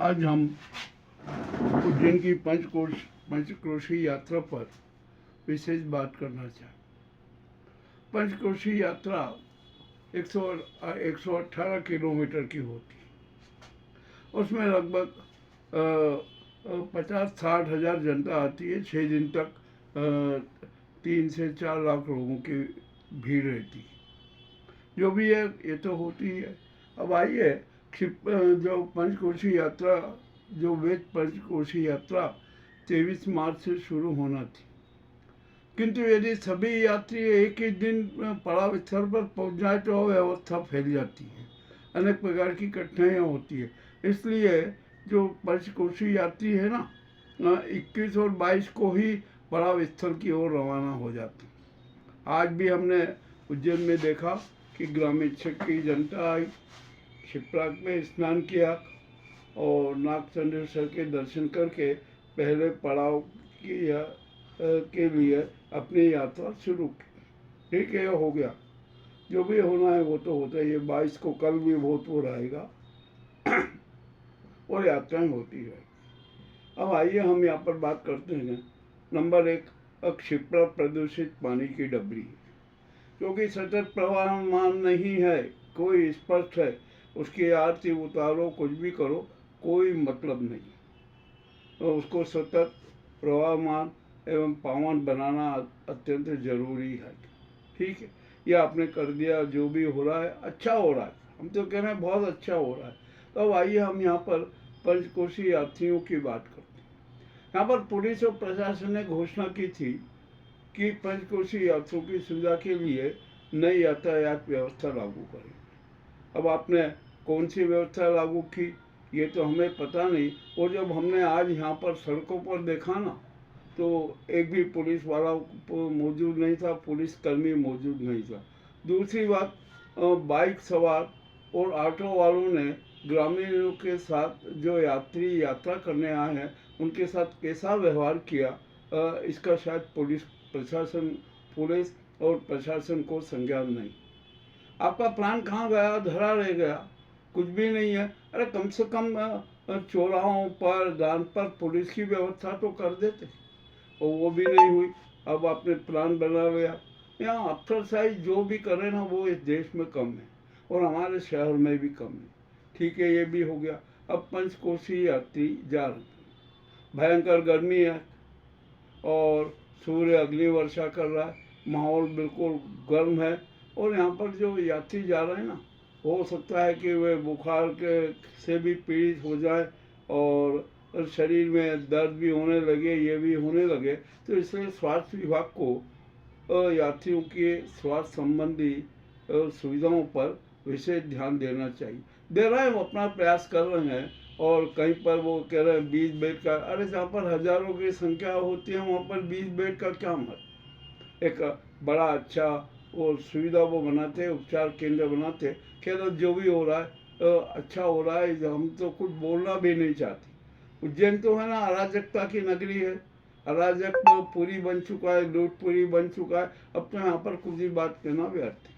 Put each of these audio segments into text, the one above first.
आज हम उज्जैन की पंचक्रोशी यात्रा पर विशेष बात करना चाहें। पंचक्रोशी यात्रा 118 किलोमीटर की होती है। उसमें लगभग 50-60 हज़ार जनता आती है। 6 दिन तक 3 से 4 लाख लोगों की भीड़ रहती है। जो भी है ये तो होती है। अब आइए जो पंचकोशी यात्रा, जो वेद पंचकोशी यात्रा 23 मार्च से शुरू होना थी, किंतु यदि सभी यात्री एक ही दिन पड़ाव स्थल पर पहुंच जाए तो व्यवस्था फैल जाती है, अनेक प्रकार की कठिनाइयाँ होती है। इसलिए जो पंचकोशी यात्री है ना, 21 और 22 को ही पड़ाव स्थल की ओर रवाना हो जाते हैं। आज भी हमने उज्जैन में देखा कि ग्रामीण क्षेत्र की जनता आई, क्षिप्राग में स्नान किया और नागचंद्रेश्वर के दर्शन करके पहले पड़ाव के लिए अपनी यात्रा शुरू की। ठीक है, हो गया। जो भी होना है वो तो होता है। ये 22 को कल भी बहुत हो रहेगा और यात्राएं होती है। अब आइए हम यहाँ पर बात करते हैं। नंबर 1, क्षिप्रा प्रदूषित पानी की डबरी, क्योंकि सतत प्रवाहमान नहीं है, कोई स्पष्ट है, उसकी आरती उतारो, कुछ भी करो, कोई मतलब नहीं। तो उसको सतत प्रवाहमान एवं पावन बनाना अत्यंत जरूरी है। ठीक है, ये आपने कर दिया। जो भी हो रहा है अच्छा हो रहा है, हम तो कह रहे हैं बहुत अच्छा हो रहा है। तो अब आइए हम यहाँ पर पंचकोशी यात्रियों की बात करते हैं। यहाँ पर पुलिस और प्रशासन ने घोषणा की थी कि पंचकोशी यात्रियों की सुविधा के लिए नई यातायात व्यवस्था लागू करें। अब आपने कौन सी व्यवस्था लागू की ये तो हमें पता नहीं। और जब हमने आज यहाँ पर सड़कों पर देखा ना, तो एक भी पुलिस वाला मौजूद नहीं था, पुलिस कर्मी मौजूद नहीं था। दूसरी बात, बाइक सवार और ऑटो वालों ने ग्रामीणों के साथ, जो यात्री यात्रा करने आए हैं उनके साथ कैसा व्यवहार किया, इसका शायद पुलिस और प्रशासन को संज्ञान नहीं। आपका प्लान कहाँ गया, धरा रह गया, कुछ भी नहीं है। अरे कम से कम चौराहों पर, दान पर पुलिस की व्यवस्था तो कर देते, और वो भी नहीं हुई। अब आपने प्लान बना लिया। यहाँ अफसरशाही जो भी करे ना, वो इस देश में कम है और हमारे शहर में भी कम है। ठीक है, ये भी हो गया। अब पंचकोशी यात्री जा रहे, भयंकर गर्मी है और सूर्य अग्नि वर्षा कर रहा है, माहौल बिल्कुल गर्म है। और यहाँ पर जो यात्री जा रहे हैं ना, हो सकता है कि वे बुखार के से भी पीड़ित हो जाए और शरीर में दर्द भी होने लगे, ये भी होने लगे। तो इसलिए स्वास्थ्य विभाग को यात्रियों के स्वास्थ्य संबंधी सुविधाओं पर विशेष ध्यान देना चाहिए। दे रहे हैं, वो अपना प्रयास कर रहे हैं। और कहीं पर वो कह रहे हैं 20 बेड का। अरे जहाँ पर हजारों की संख्या होती है वहाँ पर 20 बेड का क्या मत। एक बड़ा अच्छा वो सुविधा वो बनाते, उपचार केंद्र बनाते। कह जो भी हो रहा है अच्छा हो रहा है, हम तो कुछ बोलना भी नहीं चाहते। उज्जैन तो है ना अराजकता की नगरी है, अराजक पूरी बन चुका है, लूटपुरी बन चुका है। अब तो यहाँ पर कुछ ही बात कहना व्यर्थ है।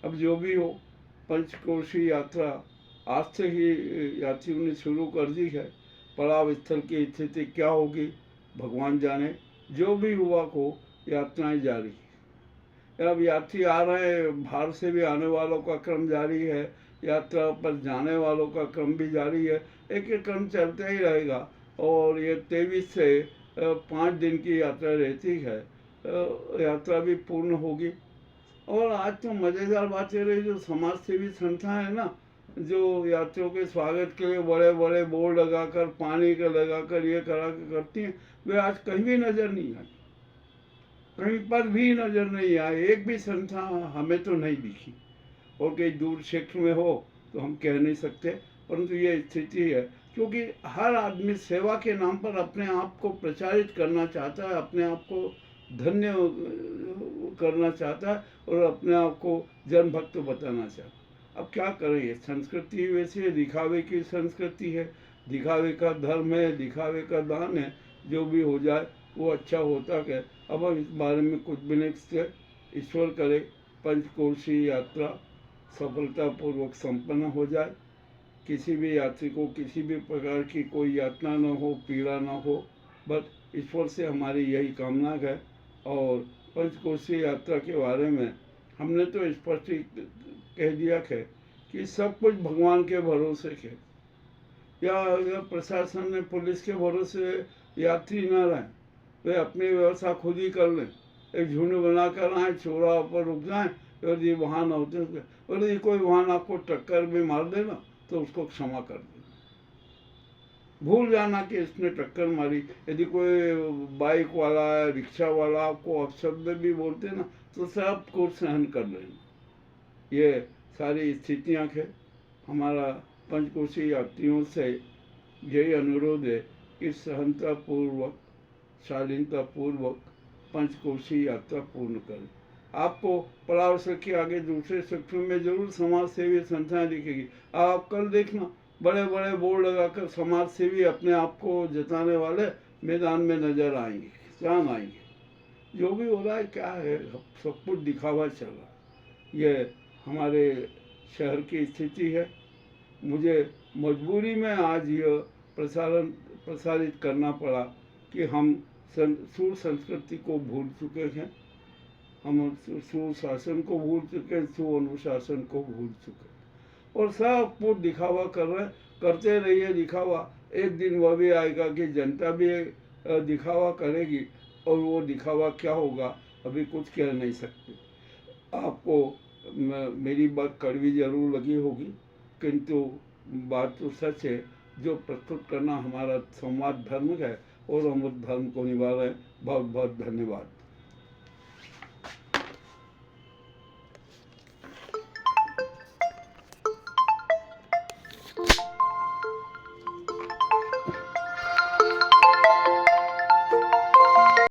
अब जो भी हो, पंचकोशी यात्रा आज से ही यात्रियों ने शुरू कर दी है। पड़ाव स्थल की स्थिति क्या होगी भगवान जाने। जो भी हुआ को यात्राएं जारी है। अब यात्री आ रहे हैं, बाहर से भी आने वालों का क्रम जारी है, यात्रा पर जाने वालों का क्रम भी जारी है। एक एक क्रम चलता ही रहेगा। और ये 23 से 5 दिन की यात्रा रहती है। यात्रा भी पूर्ण होगी। और आज तो मज़ेदार बात ये रही, जो समाज सेवी संस्थाएं है ना, जो यात्रियों के स्वागत के लिए बड़े बड़े बोर्ड लगाकर, पानी के लगाकर, ये करा के करती हैं, वे आज कहीं भी नज़र नहीं आई, कहीं पर भी नज़र नहीं आए। एक भी संस्था हमें तो नहीं दिखी। और कहीं दूर क्षेत्र में हो तो हम कह नहीं सकते, परंतु ये स्थिति है। क्योंकि हर आदमी सेवा के नाम पर अपने आप को प्रचारित करना चाहता है, अपने आप को धन्य करना चाहता है और अपने आप को जनभक्त बताना चाहता है। अब क्या करें, ये संस्कृति वैसी है, दिखावे की संस्कृति है, दिखावे का धर्म है, दिखावे का दान है। जो भी हो जाए वो अच्छा होता है। अब हम इस बारे में कुछ भी नहीं सकते। ईश्वर करे पंचकोशी यात्रा सफलतापूर्वक संपन्न हो जाए। किसी भी यात्री को किसी भी प्रकार की कोई यातना न हो, पीड़ा न हो, बस ईश्वर से हमारी यही कामना है। और पंचकोशी यात्रा के बारे में हमने तो स्पष्ट ही कह दिया है कि सब कुछ भगवान के भरोसे है। या प्रशासन ने पुलिस के भरोसे यात्री न रहें, वे अपनी व्यवस्था खुद ही कर लें। एक झुंड बनाकर आए, चौराहे पर रुक जाएं, यदि वाहन होते हैं, और यदि कोई वाहन आपको टक्कर भी मार देना तो उसको क्षमा कर देना, भूल जाना कि इसने टक्कर मारी। यदि कोई बाइक वाला है, रिक्शा वाला आपको अपशब्द भी बोलते ना, तो सब कुछ सहन कर लेना। ये सारी स्थितियाँ हैं। हमारा पंचकोशी यात्रियों से यही अनुरोध है कि सहनतापूर्वक, शालीनतापूर्वक पंचकोशी यात्रा पूर्ण करें। आपको पड़ावसर के आगे दूसरे सेक्टर में जरूर समाज सेवी संस्थाएं दिखेगी। आप कल देखना, बड़े बड़े बोर्ड लगाकर समाज सेवी अपने आप को जताने वाले मैदान में नजर आएंगे, जान आएंगे। जो भी हो रहा है क्या है, सब कुछ दिखावा चल रहा है। ये हमारे शहर की स्थिति है। मुझे मजबूरी में आज यह प्रसारित करना पड़ा कि हम सुसंस्कृति को भूल चुके हैं, हम सुशासन को भूल चुके हैं, सुअनुशासन को भूल चुके हैं, और सब कुछ दिखावा कर रहे हैं। करते रहिए दिखावा, एक दिन वह भी आएगा कि जनता भी दिखावा करेगी, और वो दिखावा क्या होगा अभी कुछ कह नहीं सकते। आपको मेरी बात कड़वी जरूर लगी होगी, किंतु बात तो सच है। जो प्रस्तुत करना हमारा संवाद धर्म है, और हम उस धर्म को निभा रहे हैं। बहुत बहुत धन्यवाद।